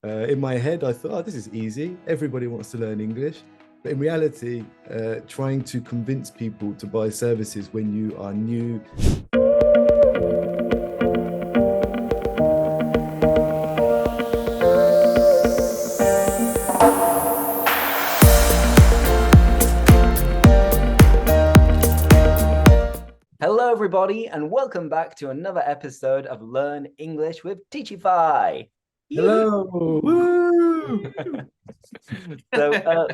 In my head, I thought, oh, this is easy. Everybody wants to learn English. But in reality, trying to convince people to buy services when you are new. Hello, everybody, and welcome back to another episode of Learn English with Teachify. Hello. Woo!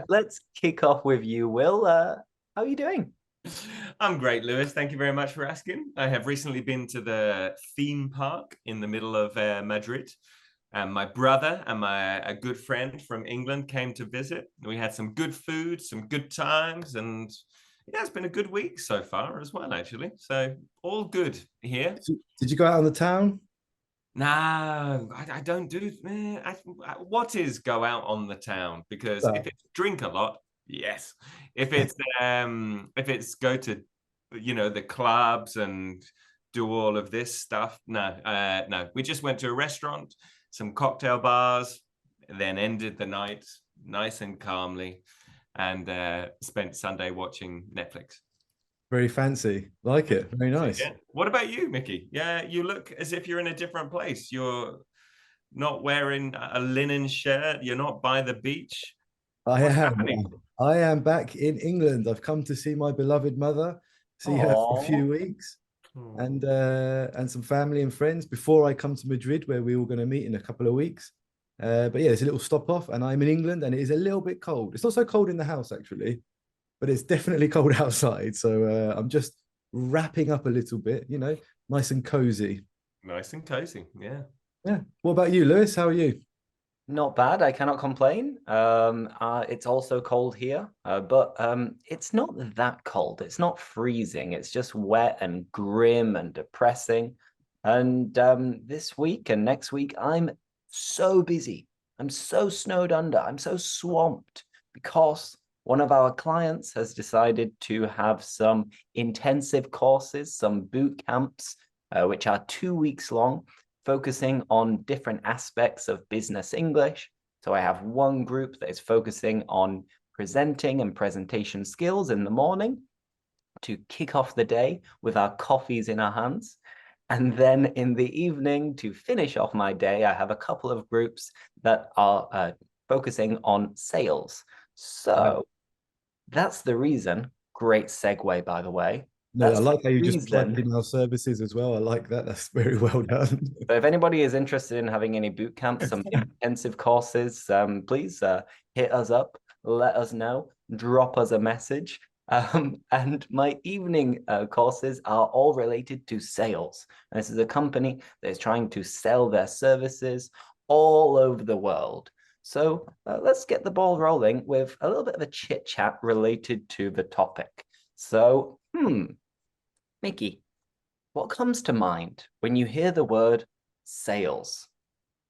Let's kick off with you, Will. How are you doing? I'm great, Lewis. Thank you very much for asking. I have recently been to the theme park in the middle of Madrid. And my brother and a good friend from England came to visit. We had some good food, some good times, and yeah, it's been a good week so far as well, actually. So all good here. Did you go out on the town? No, I don't do. What is go out on the town? Because if it's drink a lot, yes. If it's go to, the clubs and do all of this stuff, no. We just went to a restaurant, some cocktail bars, then ended the night nice and calmly, and spent Sunday watching Netflix. Very fancy. Like it. Very nice. Yeah. What about you, Mickey? Yeah, you look as if you're in a different place. You're not wearing a linen shirt. You're not by the beach. I What's am. happening? I am back in England. I've come to see my beloved mother, see her for a few weeks, and some family and friends before I come to Madrid, where we're all going to meet in a couple of weeks. But yeah, it's a little stop off, and I'm in England, and it is a little bit cold. It's not so cold in the house, actually, but it's definitely cold outside. So I'm just wrapping up a little bit, nice and cozy. Nice and cozy, yeah. Yeah. What about you, Lewis? How are you? Not bad. I cannot complain. It's also cold here, but it's not that cold. It's not freezing. It's just wet and grim and depressing. And this week and next week, I'm so busy. I'm so snowed under. I'm so swamped because one of our clients has decided to have some intensive courses, some boot camps, which are 2 weeks long, focusing on different aspects of business English. So I have one group that is focusing on presenting and presentation skills in the morning to kick off the day with our coffees in our hands. And then in the evening, to finish off my day, I have a couple of groups that are focusing on sales. So that's the reason. Great segue, by the way. No, I like how you just plugged in our services as well. I like that. That's very well done. So if anybody is interested in having any boot camps, some intensive courses, please hit us up, let us know, drop us a message. And my evening courses are all related to sales. And this is a company that is trying to sell their services all over the world. So let's get the ball rolling with a little bit of a chit chat related to the topic. So, Mickey, what comes to mind when you hear the word sales?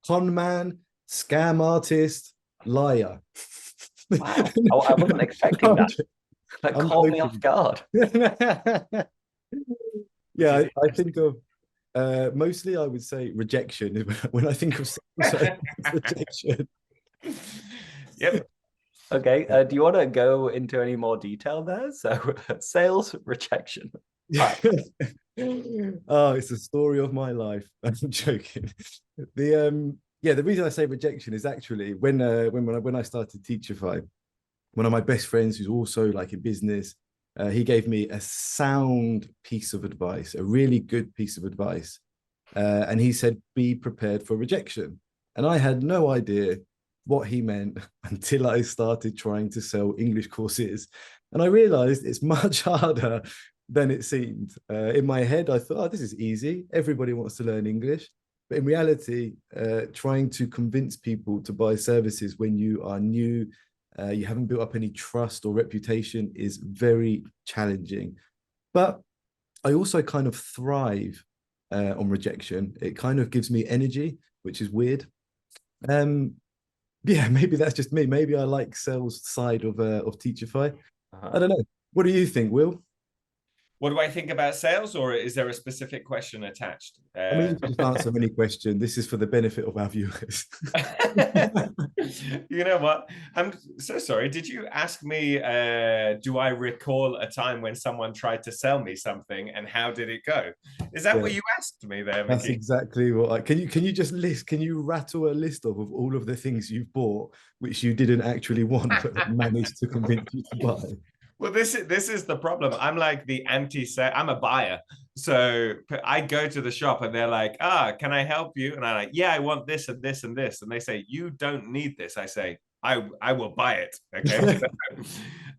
Con man, scam artist, liar. Wow, I wasn't expecting that. That caught me off guard. Yeah, I think of mostly I would say rejection when I think of sales, rejection. Yep. Okay, do you want to go into any more detail there? So sales rejection. Oh, it's the story of my life. I'm joking. The reason I say rejection is actually when I started Teachify, one of my best friends who's also like in business, he gave me a sound piece of advice, a really good piece of advice. And he said, be prepared for rejection. And I had no idea what he meant until I started trying to sell English courses. And I realized it's much harder than it seemed. In my head, I thought, oh, this is easy. Everybody wants to learn English. But in reality, trying to convince people to buy services when you are new, you haven't built up any trust or reputation is very challenging. But I also kind of thrive on rejection. It kind of gives me energy, which is weird. Yeah, maybe that's just me. Maybe I like sales side of Teachify. I don't know. What do you think, Will? What do I think about sales, or is there a specific question attached? I mean, you can just answer any question. This is for the benefit of our viewers. You know what? I'm so sorry. Did you ask me, do I recall a time when someone tried to sell me something and how did it go? Is that what you asked me there, Mickey? That's exactly what can you just list, can you rattle a list of all of the things you've bought which you didn't actually want but managed to convince you to buy? Well, this is the problem. I'm like the anti-sale. I'm a buyer. So I go to the shop and they're like, can I help you? And I'm like, yeah, I want this and this and this. And they say, you don't need this. I say, I will buy it. Okay.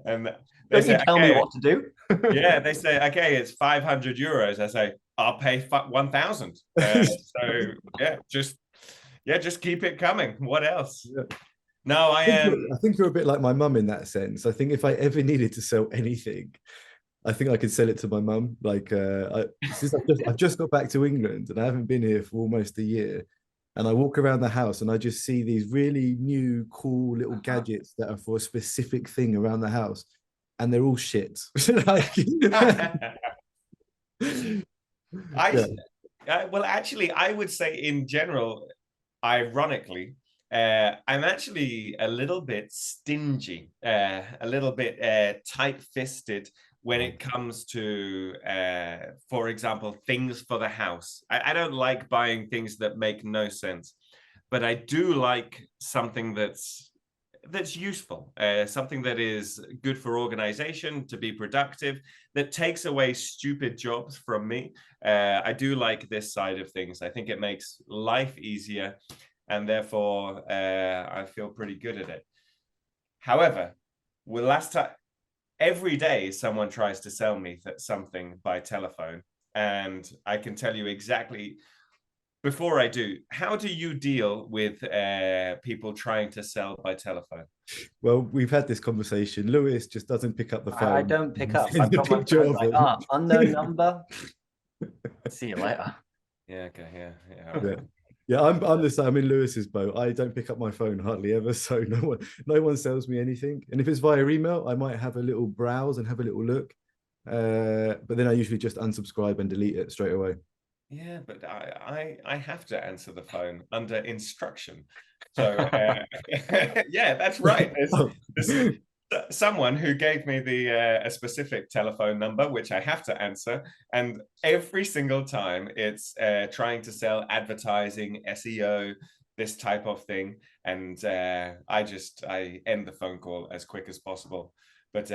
And they say, tell me what to do. Yeah, they say, okay, it's 500 euros. I say, I'll pay 1,000. So just keep it coming. What else? Yeah. No, I think you're a bit like my mum in that sense. I think if I ever needed to sell anything, I think I could sell it to my mum. Like, since I've just got back to England and I haven't been here for almost a year, and I walk around the house and I just see these really new, cool little gadgets that are for a specific thing around the house, and they're all shit. Well, actually, I would say in general, ironically, I'm actually a little bit stingy, a little bit tight-fisted when it comes to, for example, things for the house. I don't like buying things that make no sense, but I do like something that's useful, something that is good for organization, to be productive, that takes away stupid jobs from me. I do like this side of things. I think it makes life easier, and therefore I feel pretty good at it. However, every day someone tries to sell me something by telephone, and I can tell you exactly. Before I do, how do you deal with people trying to sell by telephone? Well, we've had this conversation. Lewis just doesn't pick up the phone. I don't pick up. I've got my phone like, unknown number. See you later. Yeah. Okay. Yeah. Yeah, I'm the same. I'm in Lewis's boat. I don't pick up my phone hardly ever, so no one sells me anything. And if it's via email, I might have a little browse and have a little look, but then I usually just unsubscribe and delete it straight away. Yeah, but I have to answer the phone under instruction. So yeah, that's right. There's someone who gave me a specific telephone number, which I have to answer. And every single time it's trying to sell advertising, SEO, this type of thing. And I end the phone call as quick as possible. But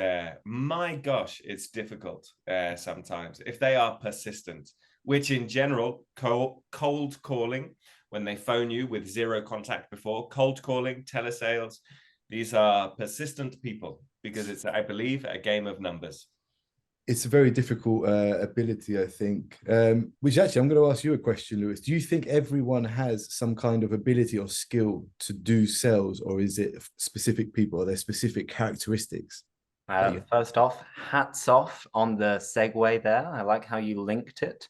my gosh, it's difficult sometimes if they are persistent, which in general, cold calling, when they phone you with zero contact before, cold calling, telesales, these are persistent people, because it's, I believe, a game of numbers. It's a very difficult ability, I think, which actually I'm going to ask you a question, Lewis. Do you think everyone has some kind of ability or skill to do sales, or is it specific people? Are there specific characteristics? First off, hats off on the segue there. I like how you linked it.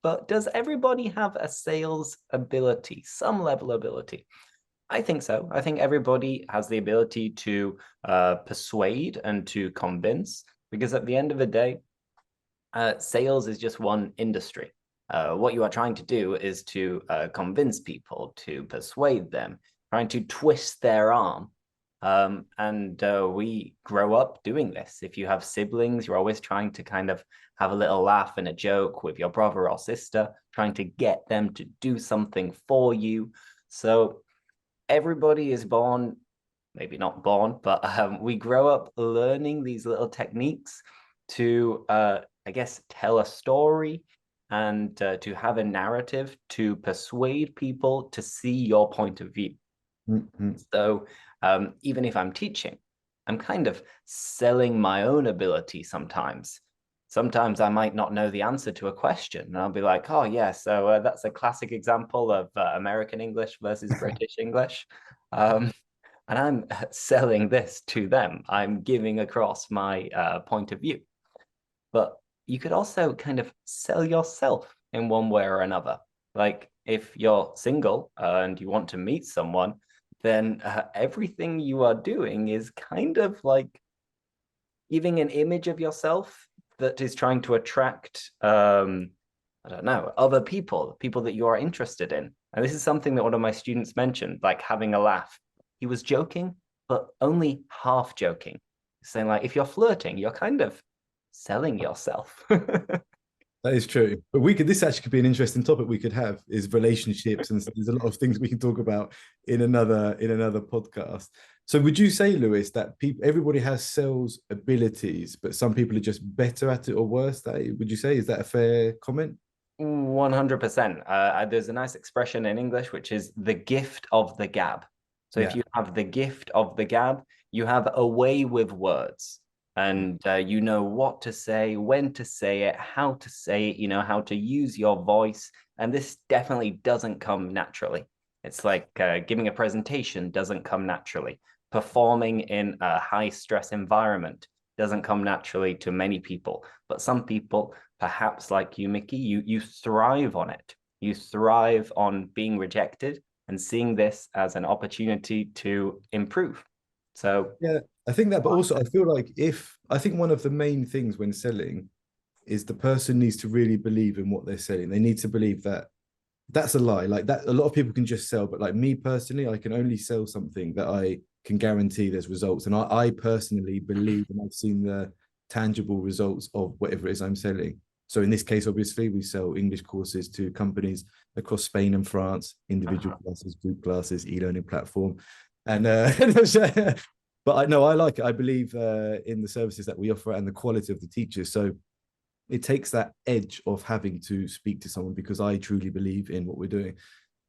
But does everybody have a sales ability, some level of ability? I think so. I think everybody has the ability to persuade and to convince, because at the end of the day, sales is just one industry. What you are trying to do is to convince people, to persuade them, trying to twist their arm. And we grow up doing this. If you have siblings, you're always trying to kind of have a little laugh and a joke with your brother or sister, trying to get them to do something for you. So everybody is born, maybe not born, but we grow up learning these little techniques to, I guess, tell a story and to have a narrative to persuade people to see your point of view. Mm-hmm. So even if I'm teaching, I'm kind of selling my own ability sometimes. Sometimes I might not know the answer to a question, and I'll be like, oh, yeah, so that's a classic example of American English versus British English. And I'm selling this to them. I'm giving across my point of view. But you could also kind of sell yourself in one way or another. Like if you're single and you want to meet someone, then everything you are doing is kind of like giving an image of yourself that is trying to attract, I don't know, other people that you are interested in. And this is something that one of my students mentioned, like having a laugh. He was joking, but only half joking, saying like, if you're flirting, you're kind of selling yourself. That is true. But this actually could be an interesting topic we could have, is relationships, and there's a lot of things we can talk about in another podcast. So would you say, Lewis, that everybody has sales abilities, but some people are just better at it or worse at it? Would you say, is that a fair comment? 100%. There's a nice expression in English, which is the gift of the gab. So if you have the gift of the gab, you have a way with words, and you know what to say, when to say it, how to say it, you know how to use your voice. And this definitely doesn't come naturally. It's like giving a presentation doesn't come naturally. Performing in a high stress environment doesn't come naturally to many people. But some people, perhaps like you, Mickey, you thrive on it. You thrive on being rejected and seeing this as an opportunity to improve. So yeah, I think that, but also I feel like I think one of the main things when selling is the person needs to really believe in what they're selling. They need to believe that that's a lie. Like that, a lot of people can just sell, but like me personally, I can only sell something that I can guarantee there's results. And I personally believe, and I've seen the tangible results of whatever it is I'm selling. So in this case, obviously, we sell English courses to companies across Spain and France, individual classes, group classes, e-learning platform. And but I know I like it. I believe in the services that we offer and the quality of the teachers. So it takes that edge of having to speak to someone because I truly believe in what we're doing.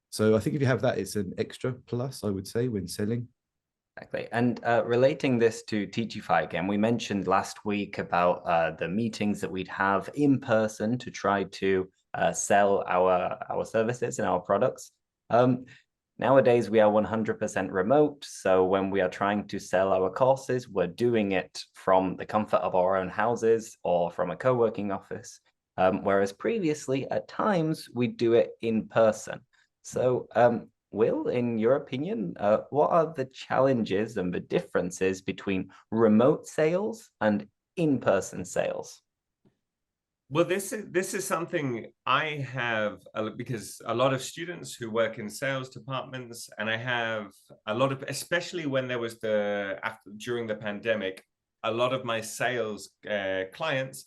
So I think if you have that, it's an extra plus, I would say, when selling. Exactly. And relating this to Teachify again, we mentioned last week about the meetings that we'd have in person to try to sell our services and our products. Nowadays, we are 100% remote. So when we are trying to sell our courses, we're doing it from the comfort of our own houses or from a co-working office. Whereas previously, at times, we do it in person. So Will, in your opinion, what are the challenges and the differences between remote sales and in-person sales? Well, this is something I have because a lot of students who work in sales departments, and I have a lot of, especially when there was during the pandemic, a lot of my sales clients,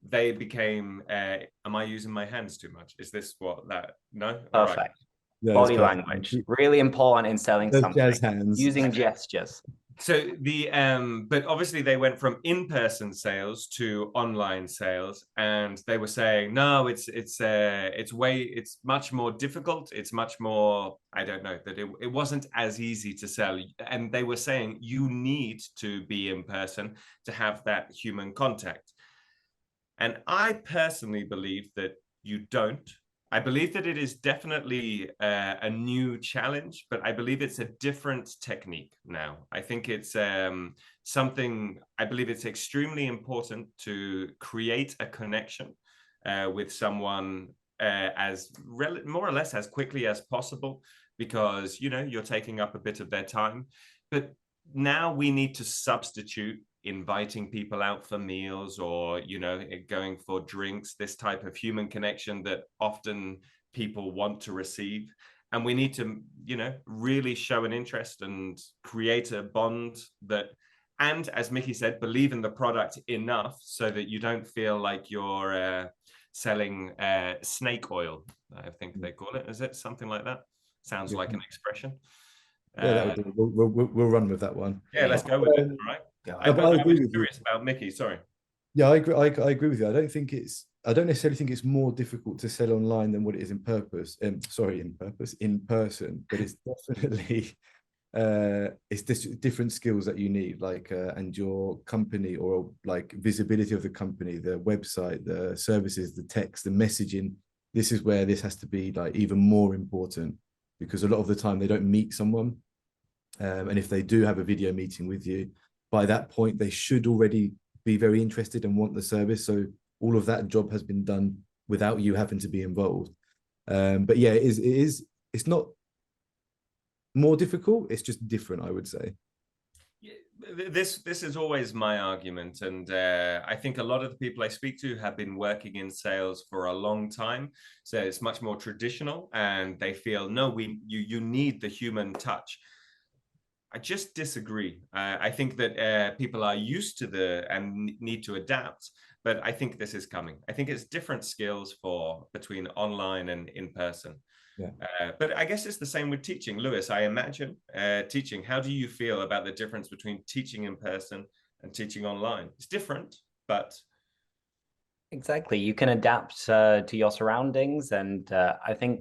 they became. Am I using my hands too much? Is this what that? No. All Perfect. right. Yeah, body language, really important in selling something. Jazz hands. Using gestures. So but obviously they went from in-person sales to online sales, and they were saying, no, it's much more difficult. It's much more, I don't know, that it wasn't as easy to sell. And they were saying you need to be in person to have that human contact. And I personally believe that you don't. I believe that it is definitely a new challenge, but I believe it's a different technique now. I think it's I believe it's extremely important to create a connection with someone more or less as quickly as possible, because, you're taking up a bit of their time. But now we need to substitute inviting people out for meals or going for drinks, this type of human connection that often people want to receive. And we need to really show an interest and create a bond and as Mickey said, believe in the product enough so that you don't feel like you're selling snake oil, I think they call it. Is it something like that? Sounds like an expression. Yeah, we'll run with that one. Yeah, let's go with it. All right. I was curious about Mickey. Sorry. Yeah, I agree with you. I don't necessarily think it's more difficult to sell online than what it is in person. But it's definitely it's different skills that you need, like and your company, or like visibility of the company, the website, the services, the text, the messaging. This is where this has to be like even more important, because a lot of the time they don't meet someone, and if they do have a video meeting with you, by that point they should already be very interested and want the service. So all of that job has been done without you having to be involved. But yeah, it's not more difficult, it's just different, I would say. this is always my argument, and I think a lot of the people I speak to have been working in sales for a long time, so it's much more traditional, and they feel no, you need the human touch. I just disagree. I think that people are used to and need to adapt, but I think this is coming. I think it's different skills for between online and in person. Yeah. But I guess it's the same with teaching. Lewis, I imagine teaching. How do you feel about the difference between teaching in person and teaching online? It's different, but Exactly. You can adapt to your surroundings. And I think,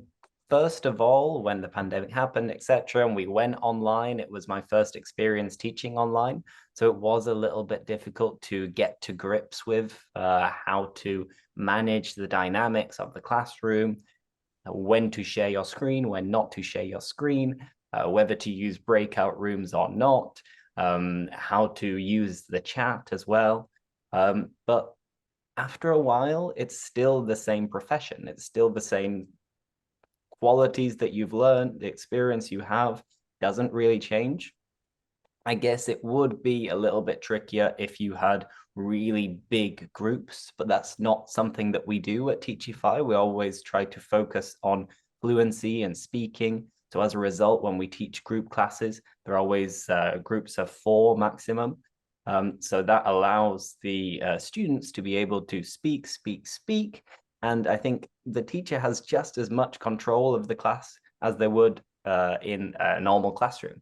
first of all, when the pandemic happened, etc., and we went online, it was my first experience teaching online. So it was a little bit difficult to get to grips with how to manage the dynamics of the classroom, when to share your screen, when not to share your screen, whether to use breakout rooms or not, how to use the chat as well. But after a while, it's still the same profession. It's still the same qualities that you've learned, the experience you have doesn't really change. I guess it would be a little bit trickier if you had really big groups, but that's not something that we do at Teachify. We always try to focus on fluency and speaking. So as a result, when we teach group classes, there are always groups of 4 maximum. So that allows the students to be able to speak. And I think the teacher has just as much control of the class as they would in a normal classroom.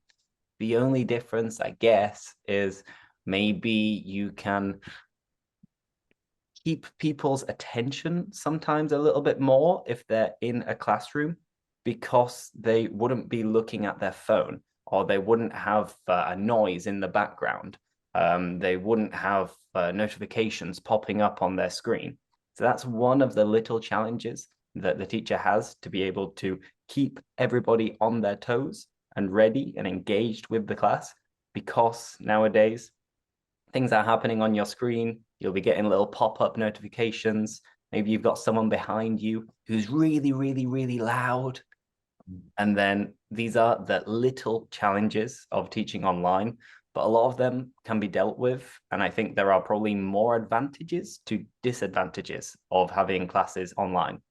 The only difference, I guess, is maybe you can keep people's attention sometimes a little bit more if they're in a classroom, because they wouldn't be looking at their phone, or they wouldn't have a noise in the background. They wouldn't have notifications popping up on their screen. So that's one of the little challenges that the teacher has, to be able to keep everybody on their toes and ready and engaged with the class, because nowadays things are happening on your screen. You'll be getting little pop-up notifications. Maybe you've got someone behind you who's really, really, really loud. And then these are the little challenges of teaching online, but a lot of them can be dealt with. And I think there are probably more advantages to disadvantages of having classes online.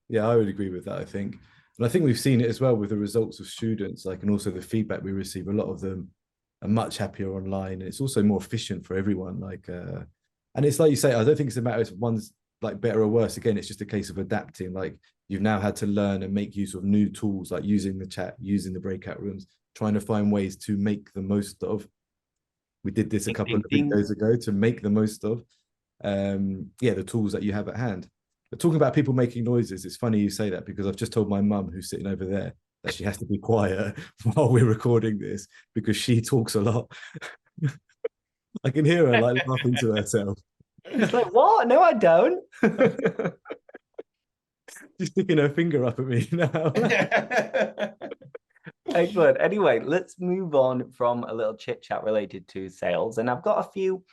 Yeah, I would agree with that, I think. And I think we've seen it as well with the results of students, like, and also the feedback we receive. A lot of them are much happier online, and it's also more efficient for everyone. And it's like you say, I don't think it's a matter if one's like better or worse. Again, it's just a case of adapting. Like, you've now had to learn and make use of new tools, like using the chat, using the breakout rooms, trying to find ways to make the most of. We did this a couple of videos ago, to make the most of the tools that you have at hand. But talking about people making noises, it's funny you say that, because I've just told my mum, who's sitting over there, that she has to be quiet while we're recording this, because she talks a lot. I can hear her like laughing to herself. It's like, what? No, I don't. She's sticking her finger up at me now. Excellent. Anyway, let's move on from a little chit chat related to sales. And I've got a few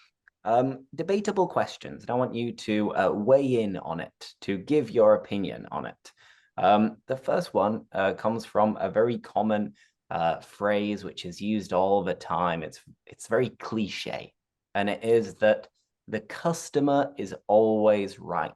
debatable questions, and I want you to weigh in on it, to give your opinion on it. The first one comes from a very common phrase which is used all the time. It's very cliche, and it is that the customer is always right.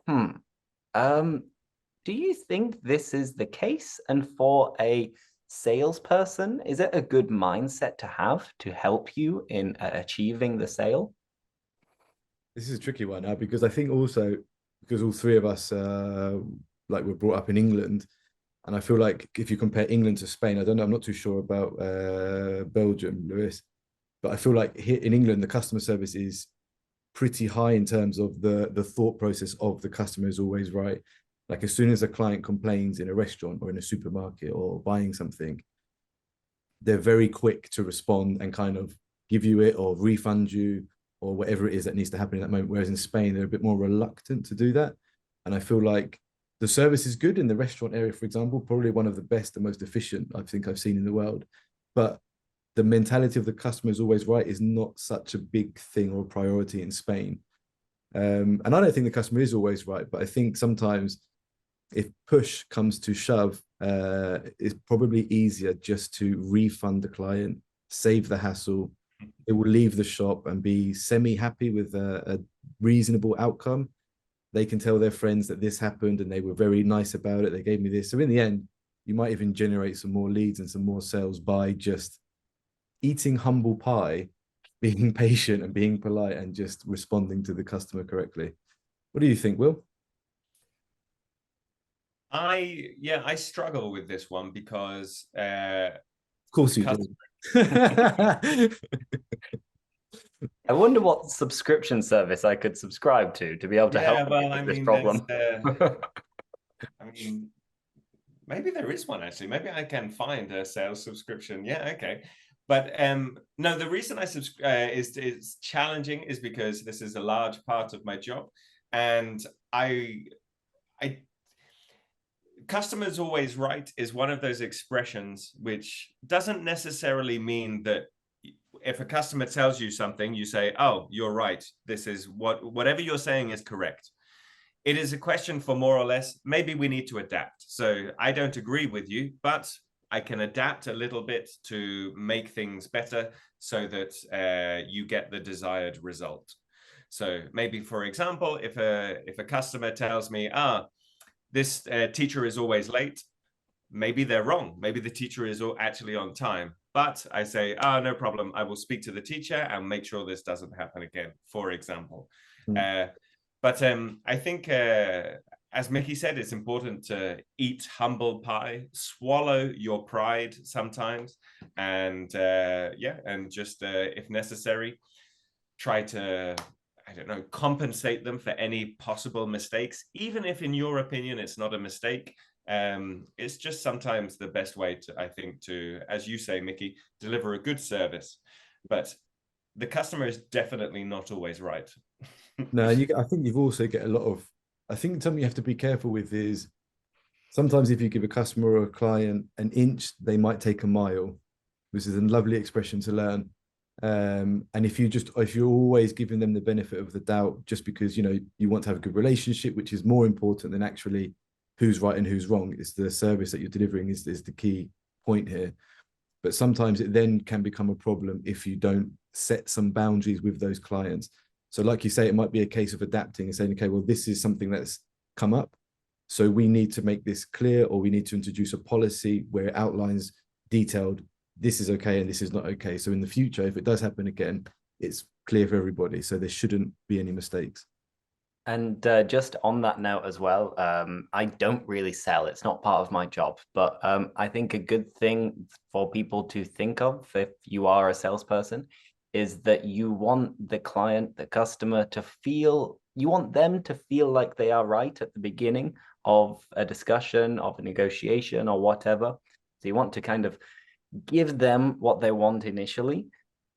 Do you think this is the case? And for a salesperson, is it a good mindset to have to help you in achieving the sale? This is a tricky one now, because I think also, because all 3 of us like were brought up in England, and I feel like if you compare England to Spain, I don't know, I'm not too sure about Belgium, Lewis, but I feel like here in England, the customer service is pretty high in terms of the thought process of the customer is always right. Like, as soon as a client complains in a restaurant or in a supermarket or buying something, they're very quick to respond and kind of give you it or refund you or whatever it is that needs to happen in that moment. Whereas in Spain, they're a bit more reluctant to do that. And I feel like the service is good in the restaurant area, for example, probably one of the best and most efficient I think I've seen in the world. But the mentality of the customer is always right is not such a big thing or priority in Spain. And I don't think the customer is always right, but I think sometimes if push comes to shove, it's probably easier just to refund the client save the hassle. They will leave the shop and be semi-happy with a reasonable outcome. They can tell their friends that this happened and they were very nice about it. They gave me this. So in the end, you might even generate some more leads and some more sales by just eating humble pie, being patient and being polite and just responding to the customer correctly. What do you think, Will? I struggle with this one because of course you customer... do. I wonder what subscription service I could subscribe to be able to help with this problem. I mean, maybe there is one actually. Maybe I can find a sales subscription. Yeah, okay. But no, the reason I is challenging is because this is a large part of my job, and I customers always right is one of those expressions which doesn't necessarily mean that if a customer tells you something, you say, oh, you're right. This is whatever you're saying is correct. It is a question for more or less, maybe we need to adapt. So I don't agree with you, but I can adapt a little bit to make things better so that you get the desired result. So maybe, for example, if a customer tells me, this teacher is always late, maybe they're wrong. Maybe the teacher is actually on time. But I say, no problem. I will speak to the teacher and make sure this doesn't happen again, for example. But I think, as Mickey said, it's important to eat humble pie, swallow your pride sometimes, and and just, if necessary, try to, I don't know, compensate them for any possible mistakes, even if in your opinion it's not a mistake. It's just sometimes the best way to, I think, to, as you say, Mickey, deliver a good service. But the customer is definitely not always right. No, I think you've also get a lot of, I think something you have to be careful with is sometimes if you give a customer or a client an inch, they might take a mile. This is a lovely expression to learn. And if you're always giving them the benefit of the doubt, just because, you want to have a good relationship, which is more important than actually who's right and who's wrong. It's the service that you're delivering is the key point here. But sometimes it then can become a problem if you don't set some boundaries with those clients. So like you say, it might be a case of adapting and saying, okay, well, this is something that's come up. So we need to make this clear, or we need to introduce a policy where it outlines detailed, this is okay and this is not okay. So in the future, if it does happen again, it's clear for everybody. So there shouldn't be any mistakes. And just on that note as well, I don't really sell. It's not part of my job. But I think a good thing for people to think of if you are a salesperson is that you want the client, the customer you want them to feel like they are right at the beginning of a discussion, of a negotiation or whatever. So you want to kind of give them what they want initially,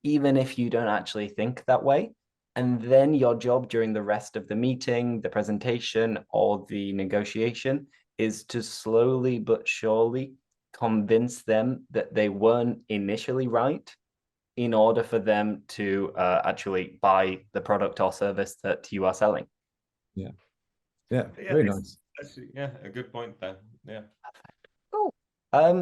even if you don't actually think that way. And then your job during the rest of the meeting, the presentation, or the negotiation is to slowly but surely convince them that they weren't initially right in order for them to actually buy the product or service that you are selling. Yeah, very nice. Yeah, a good point there. Yeah. Cool.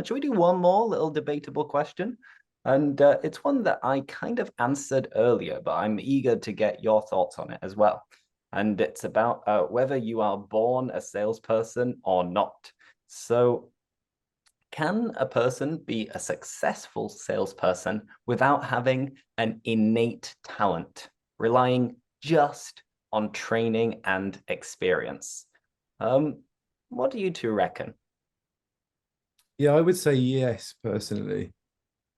Should we do one more little debatable question? And it's one that I kind of answered earlier, but I'm eager to get your thoughts on it as well. And it's about whether you are born a salesperson or not. So can a person be a successful salesperson without having an innate talent, relying just on training and experience? What do you two reckon? Yeah, I would say yes, personally.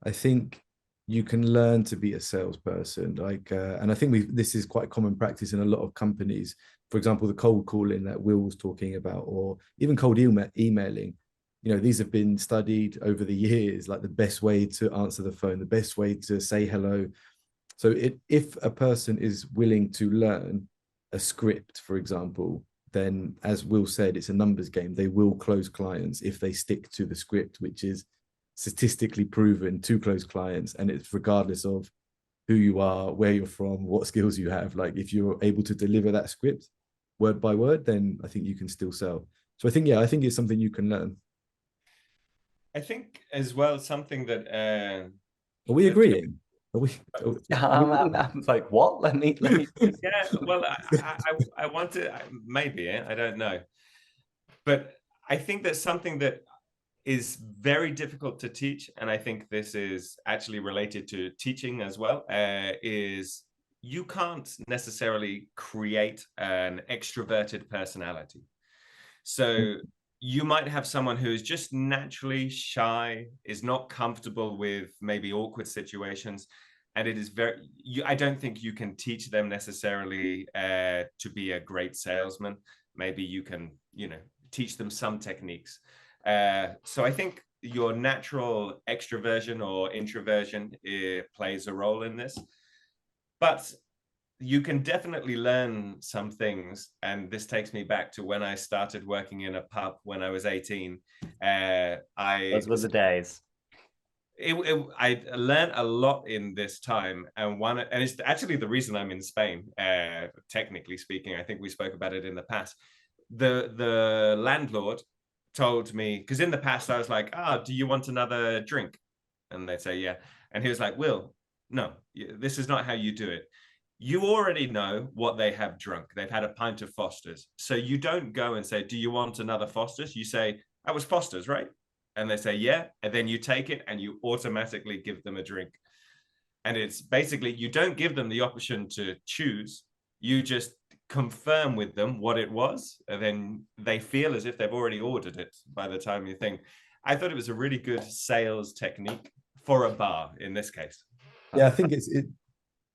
I think you can learn to be a salesperson. And I think this is quite common practice in a lot of companies. For example, the cold calling that Will was talking about, or even cold emailing. These have been studied over the years, like the best way to answer the phone, the best way to say hello. So if a person is willing to learn a script, for example, then as Will said, it's a numbers game. They will close clients if they stick to the script, which is statistically proven to close clients, and it's regardless of who you are, where you're from, what skills you have. Like if you're able to deliver that script word by word, then I think you can still sell. So I think it's something you can learn. I think as well something that Are we agreeing? Are we? I'm like, what? Let me. Yeah, well, I want to, maybe, I don't know. But I think that's something that is very difficult to teach. And I think this is actually related to teaching as well, is you can't necessarily create an extroverted personality. So you might have someone who is just naturally shy, is not comfortable with maybe awkward situations. And it is I don't think you can teach them necessarily to be a great salesman. Maybe you can, teach them some techniques. So I think your natural extroversion or introversion plays a role in this. But you can definitely learn some things. And this takes me back to when I started working in a pub when I was 18. Those were the days. I learned a lot in this time, and it's actually the reason I'm in Spain. Technically speaking, I think we spoke about it in the past. The landlord told me, because in the past I was like, do you want another drink? And they'd say, yeah. And he was like, Will, no, this is not how you do it. You already know what they have drunk. They've had a pint of Foster's. So you don't go and say, do you want another Foster's? You say, that was Foster's, right? And they say, yeah. And then you take it and you automatically give them a drink. And it's basically, you don't give them the option to choose. You just confirm with them what it was. And then they feel as if they've already ordered it by the time you think. I thought it was a really good sales technique for a bar in this case. Yeah, I think it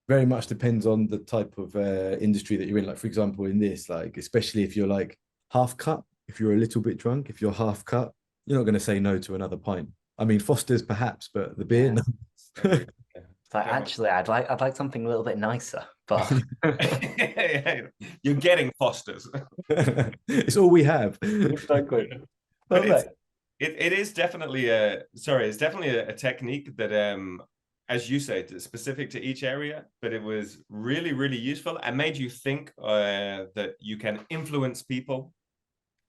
very much depends on the type of industry that you're in. Like, for example, in this, like, especially if you're like half cut, if you're a little bit drunk, if you're half cut, you're not going to say no to another pint. I mean, Foster's perhaps, but the beer, no. It's like, actually, I'd like something a little bit nicer, but you're getting Foster's. It's all we have. Exactly. But it is definitely it's definitely a technique that as you say, specific to each area, but it was really, really useful and made you think that you can influence people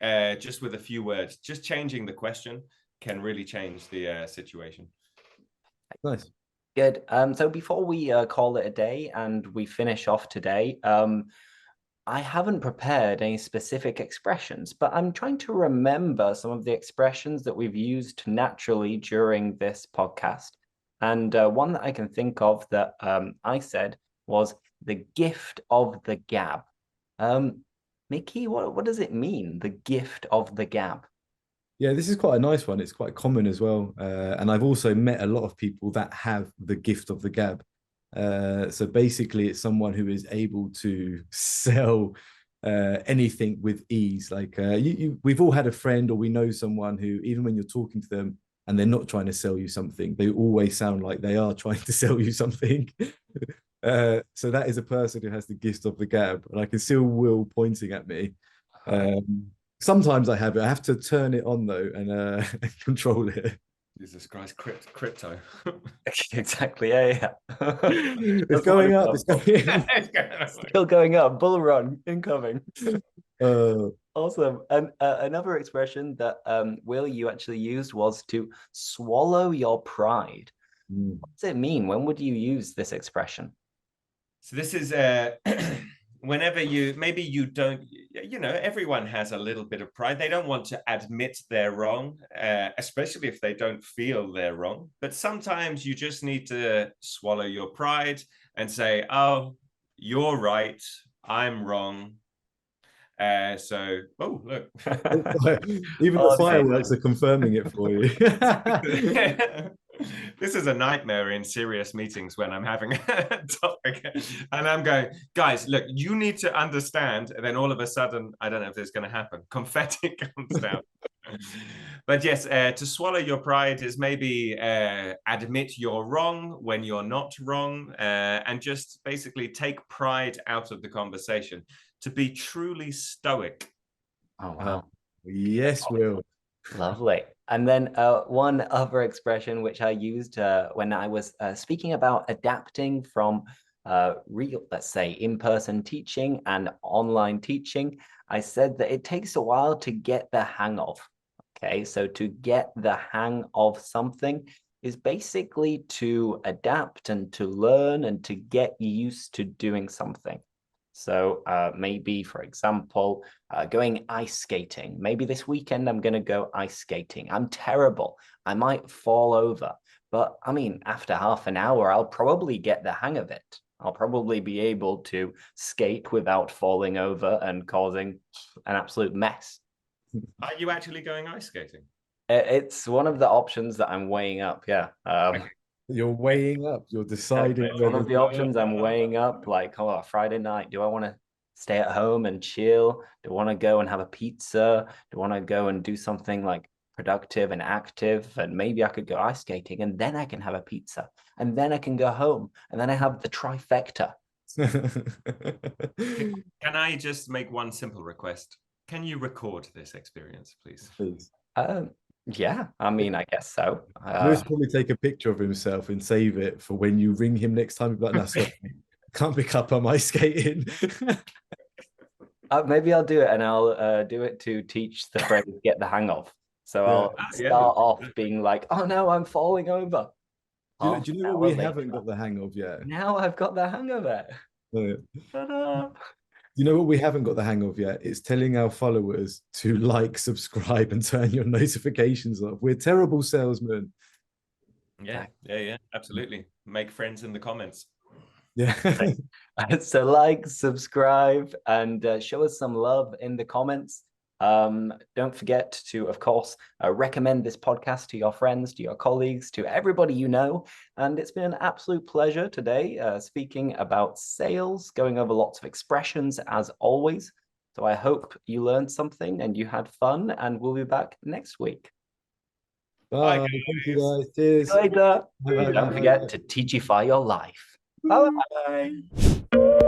just with a few words. Just changing the question can really change the situation. Nice. Good. So before we call it a day and we finish off today, I haven't prepared any specific expressions, but I'm trying to remember some of the expressions that we've used naturally during this podcast. And one that I can think of that I said was the gift of the gab. Mickey, what does it mean, the gift of the gab? Yeah, this is quite a nice one. It's quite common as well. And I've also met a lot of people that have the gift of the gab. So basically, it's someone who is able to sell anything with ease. Like we've all had a friend or we know someone who, even when you're talking to them and they're not trying to sell you something, they always sound like they are trying to sell you something. So that is a person who has the gift of the gab. And I can see Will pointing at me. Sometimes I have it. I have to turn it on though and control it. Jesus Christ, crypto. Exactly. Yeah. It's going up. It's going Still going up. Bull run incoming. Awesome. And another expression that Will, you actually used was to swallow your pride. What does it mean? When would you use this expression? So this is whenever maybe you don't, everyone has a little bit of pride. They don't want to admit they're wrong, especially if they don't feel they're wrong. But sometimes you just need to swallow your pride and say, oh, you're right, I'm wrong. So, oh, look. Even the fireworks are confirming it for you. This is a nightmare in serious meetings when I'm having a topic and I'm going, guys, look, you need to understand. And then all of a sudden, I don't know if this is going to happen. Confetti comes down. But yes, to swallow your pride is maybe admit you're wrong when you're not wrong, and just basically take pride out of the conversation. To be truly stoic. Oh, wow. Yes, Will. Lovely. And then one other expression which I used when I was speaking about adapting from real, let's say, in-person teaching and online teaching, I said that it takes a while to get the hang of. Okay, so to get the hang of something is basically to adapt and to learn and to get used to doing something. So maybe, for example, going ice skating. Maybe this weekend I'm going to go ice skating. I'm terrible. I might fall over. But I mean, after half an hour, I'll probably get the hang of it. I'll probably be able to skate without falling over and causing an absolute mess. Are you actually going ice skating? It's one of the options that I'm weighing up. Yeah. You're weighing up. You're deciding. One of the options I'm weighing up, like, oh, Friday night, do I want to stay at home and chill? Do I want to go and have a pizza? Do I want to go and do something like productive and active? And maybe I could go ice skating, and then I can have a pizza, and then I can go home, and then I have the trifecta. Can I just make one simple request? Can you record this experience, please? Please. Yeah, I mean, I guess so. Lewis probably take a picture of himself and save it for when you ring him next time. Like, no, sorry, can't pick up on ice skating. Maybe I'll do it, and I'll do it to teach the phrase "get the hang of." So I'll start off being like, "Oh no, I'm falling over." Do you know what we haven't got the hang of yet? Now I've got the hang of it. Ta-da. You know what we haven't got the hang of yet? It's telling our followers to like, subscribe, and turn your notifications off. We're terrible salesmen. Yeah, absolutely. Make friends in the comments. Yeah. So like, subscribe, and show us some love in the comments. Don't forget to, of course, recommend this podcast to your friends, to your colleagues, to everybody you know. And it's been an absolute pleasure today speaking about sales, going over lots of expressions as always. So I hope you learned something and you had fun, and we'll be back next week. Bye. Thank you, guys. Cheers. See you later. Bye, Don't forget to teachify your life. Bye-bye.